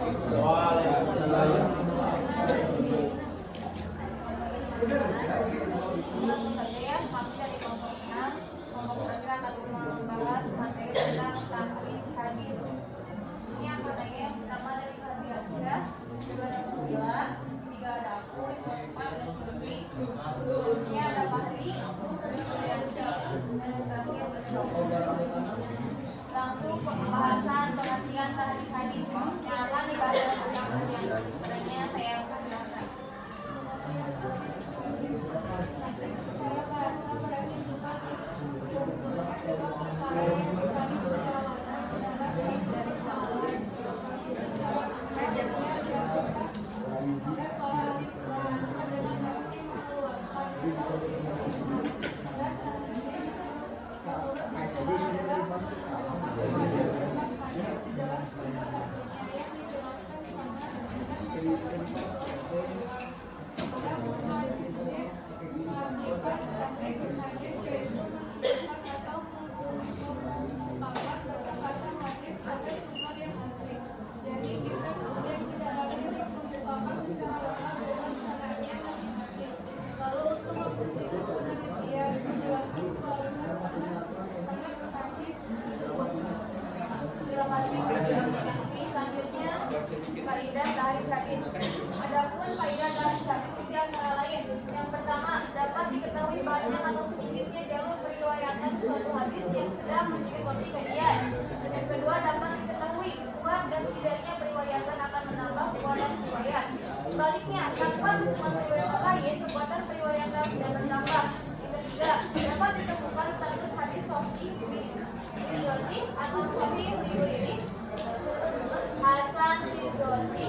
Kami dari kelompok 6, kelompok bergerak akan membahas materi tentang takrif hadis. Ini anggotanya yang pertama dari Fadli Arsyah, kedua ada Mula, tiga ada aku, empat ada Silvi, selanjutnya ada Fahri, dari Arsyah, dan terakhir ada langsung pembahasan pengertian takrif hadis yang akan dibahas dalam pertemuan. Padanya saya persilakan. Cara bahasa berarti bukan untuk perkara yang sekali perjalanan dari soalan ajarnya maka kalau alif bahasa dengan arti mengeluarkan dan artinya menurut masalah adalah di dalam segala artinya yang dijelaskan sama selanjutnya faidah tahrif hadis. Adapun faidah tahrif hadis itu antara lain. Yang pertama, dapat diketahui banyak atau sedikitnya jalur periwayatan suatu hadis yang sedang menjadi topik kajian. Yang kedua, dapat diketahui kuat dan tidaknya periwayatan akan menambah kekuatan riwayat. Sebaliknya, tanpa dukungan riwayat lain, kekuatan periwayatan tidak bertambah. Yang ketiga, dapat ditemukan status hadis sahih atau sahih li Hasan Rizoni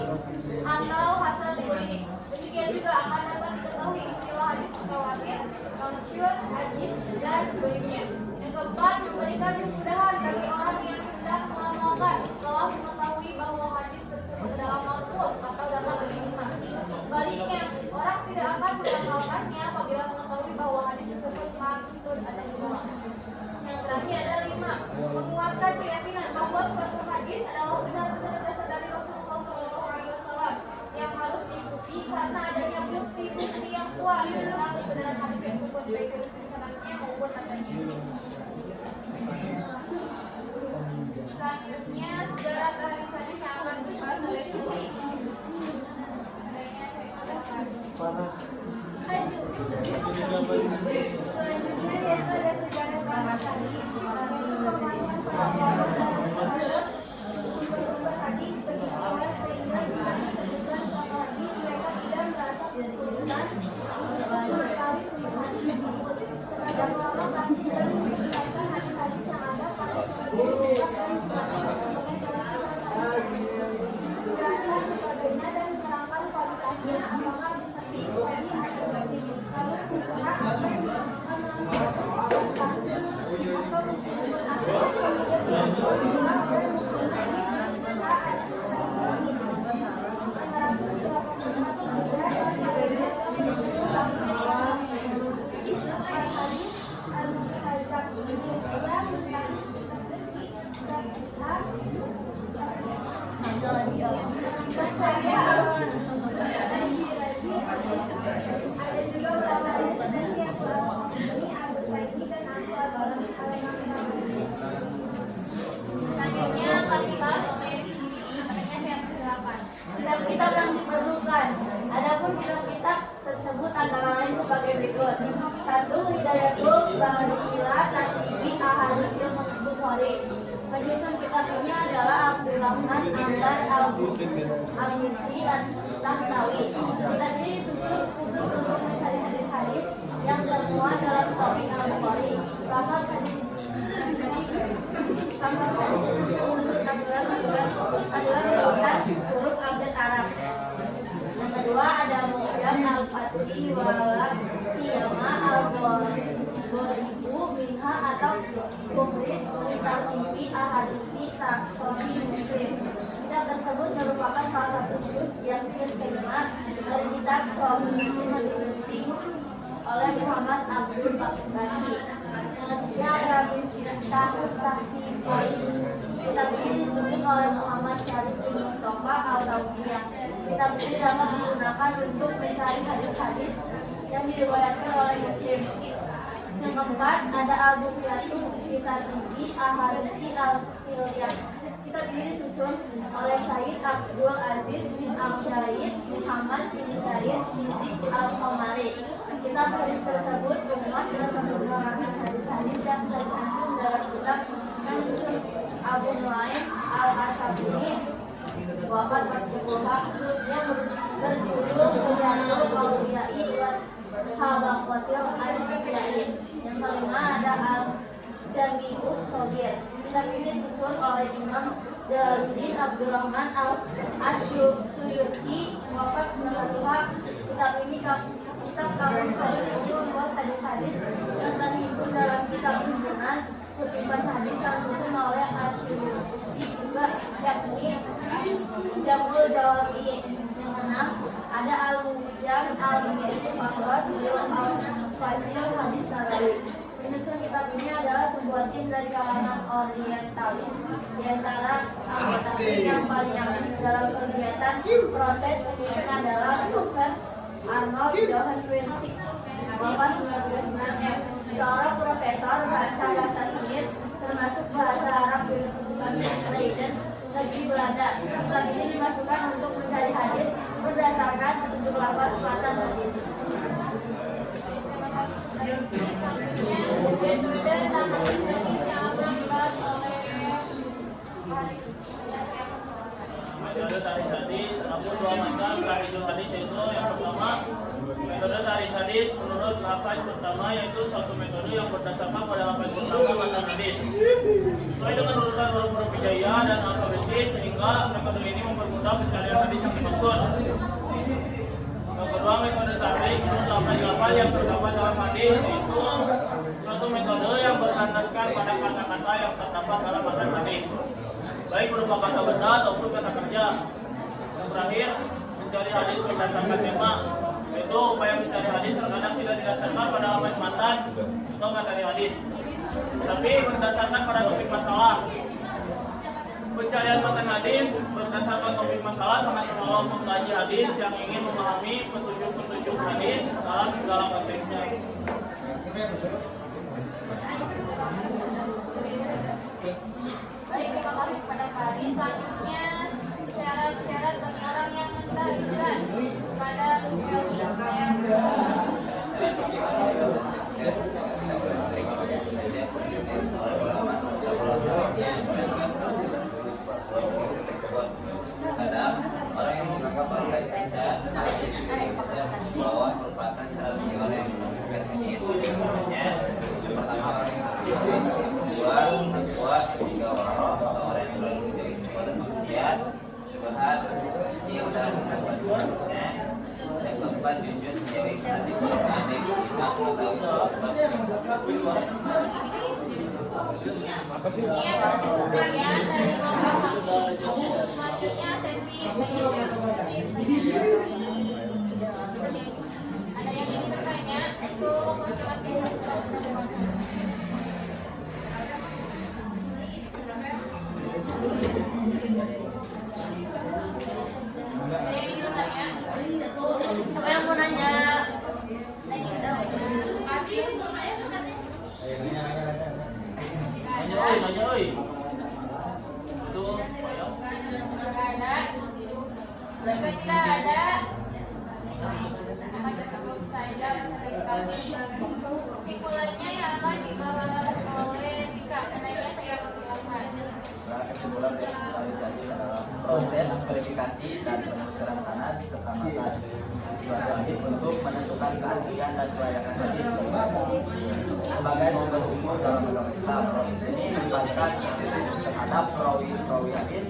atau Hasan Rizoni. Demikian juga akan dapat diketahui istilah hadis mutawatir, masyhur, hadis dan baiknya. Yang keempat, memberikan kemudahan bagi orang yang hendak mengamalkan setelah mengetahui bahwa hadis tersebut adalah maqbul atau dapat diterima. Sebaliknya, orang tidak akan mengamalkannya apabila mengetahui bahwa hadis tersebut maqbul atau ditolak. Yang terakhir ada 5, menguatkan keyakinan bahwa suatu hadis adalah benar-benar berasal dari Rasulullah SAW yang harus diikuti karena adanya bukti-bukti yang kuat tentang kebenaran hadis tersebut baik dari segi sanadnya maupun matanya. Selanjutnya sejarah tahrif hadis yang akan dibahas oleh Silvi. Selanjutnya yaitu ada sejarah tahrif hadis. Sumber hadis beginilah sehingga jika disebutkan suatu hadis mereka tidak merasa kesulitan untuk mengetahui sumber hadis tersebut. Sebagian ulama kami tidak menggunakan hadis-hadis yang ada pada sebagian kitab dan sebagai salah dasar kepadanya dan menerangkan kualitasnya apakah hadis tersebut sahih atau baik. Lalu menunjukkan apa yang dimaksudkan dengan atau disebut apa yang selanjutnya kami bahas oleh katanya saya persilakan. Kitab-kitab yang diperlukan. Adapun kitab-kitab tersebut antara lain sebagai berikut. 1. Hidayatul Bahriyah Tartibi Ahaditsil Bukhari. Penyusun kitab ini adalah Abdurrahman Ambar Al-Misri Tahtawi. Kitab ini disusun khusus untuk mencari hadis-hadis yang termuat dalam Sahih Al-Bukhari. Lafaz hadis aturan huruf abjad Arab. Yang kedua ada Mu'jam Al-Fatih wala Siyama Al-Ghoribu Minha atau Mukhris Tartibi Ahadisi Sahih Muslim. Kitab tersebut merupakan salah satu juz yang kelima dari kitab Sahih Muslim yang disusun oleh Muhammad Abdul Baqi. Selanjutnya ada Miftah Sahifain. Kitab ini disusun oleh Muhammad Syarif bin Mustafa Al-Tawfiyah. Kitab ini dapat digunakan untuk mencari hadis-hadis yang diriwayatkan oleh Muslim. Yang keempat ada Al-Bukhiyatu Kitab Tinggi Ahadisi Al-Filyah. Kitab ini disusun oleh Sayyid Abdul Aziz bin Al-Syahid Muhammad bin Syahid Siddiq Al-Qamari. Kitab hadis tersebut memuat dan menerangkan hadis-hadis yang tercantum dalam kitab yang disusun Abu Nuaim Al-Asabuni wafat 40-ha yang berjudul Riyatul Awliyai wa Habaqatil Asfiyain. Yang kelima ada Al-Jami'us Shaghir. Kitab ini disusun oleh Imam Jalaluddin Abdurrahman Al-Asyuyuti wafat 91-ha. Kitab ini kitab kamus hadis ini membuat hadis-hadis yang terhimpun dalam kitab himpunan kutipan hadis yang disusun oleh Asyuyuti juga, yakni Jamul Jawabi. Yang keenam ada Al-Mujam Al-Fahwas Dewan Al-Fajil Hadis Nabawi. Penyusun kitab ini adalah sebuah tim dari kalangan orientalis. Di antara anggota tim yang paling aktif dalam kegiatan proses penyusun adalah Dr. Arnold Johan Frinsik, wafat 1996, seorang profesor bahasa Smith, termasuk bahasa Arab di Universitas Leiden, negeri Belanda. Kitab ini dimasukkan untuk mencari hadis berdasarkan petunjuk lafaz matan hadis. Metode tarik hadis terdapat dua macam tarijul hadis, yaitu yang pertama metode tarik hadis menurut lafaz pertama, yaitu suatu metode yang berdasarkan pada lafaz pertama matan hadis sesuai dengan urutan huruf hijaiyah dan alfabetis, sehingga metode ini mempermudah pencarian hadis yang dimaksud. Yang kedua, metode tarik menurut lafaz yang terdapat dalam hadis, yaitu suatu metode yang berlandaskan pada kata-kata yang terdapat dalam matan hadis, baik berupa kata benda ataupun kata kerja. Yang terakhir, mencari hadis berdasarkan tema, yaitu upaya mencari hadis terkadang tidak didasarkan pada lafaz matan atau materi hadis, tapi berdasarkan pada topik masalah. Pencarian matan hadis berdasarkan topik masalah sangat menolong mengkaji hadis yang ingin memahami petunjuk-petunjuk hadis dalam segala konteksnya. Baik, terima kasih kepada Kari. Selanjutnya syarat-syarat bagi orang yang mentahrizkan pada ada orang yang menganggap bahwa baca bahwa merupakan cara orang yang melakukan hadis. Yang pertama orang yang kedua, ketiga orang atau orang yang selalu menjadi kepada maksiat, syubhat, kecil dan kasar. Yang keempat, jujur menjauhi hadis hadis lima mengetahui sebab. selanjutnya sesi ada yang ingin bertanya untuk siapa yang mau nanya? Nanya oi. Tuh, jika tidak ada, maka cukup saja sampai sekali. Kesimpulannya yang akan dibahas oleh Tika. Nanya saya persilakan. Kesimpulan dari tadi adalah proses verifikasi dan penelusuran sanad serta matan suatu hadis untuk menentukan keaslian dan kelayakan hadis sebagai sumber umum dalam agama Islam. Proses ini melibatkan analisis terhadap perawi hadis,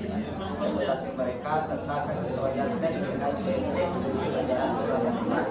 reputasi mereka serta kesesuaian teks dengan prinsip pelajaran Islam yang jelas.